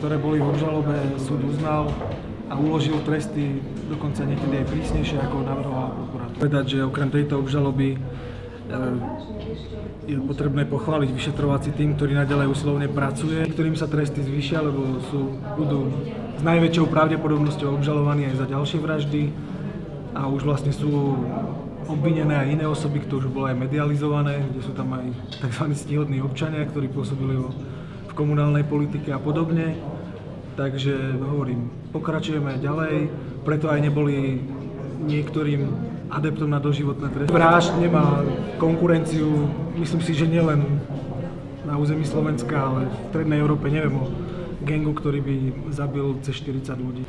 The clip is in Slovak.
ktoré boli v obžalobe, súd uznal a uložil tresty dokonca niekedy aj prísnejšie, ako navrhovala prokuratúra. Povedať, že okrem tejto obžaloby je potrebné pochváliť vyšetrovací tím, ktorý naďalej usilovne pracuje, ktorým sa tresty zvýšia, lebo budú s najväčšou pravdepodobnosťou obžalovaní aj za ďalšie vraždy a už vlastne sú obvinené aj iné osoby, ktoré už bolo aj medializované, kde sú tam aj tzv. Stíhodní občania, ktorí pôsobili v komunálnej politike a podobne. Takže hovorím, pokračujeme ďalej, preto aj neboli niektorým adeptom na doživotné tresty. Vražd nemá konkurenciu, myslím si, že nielen na území Slovenska, ale v strednej Európe neviem o gangu, ktorý by zabil cez 40 ľudí.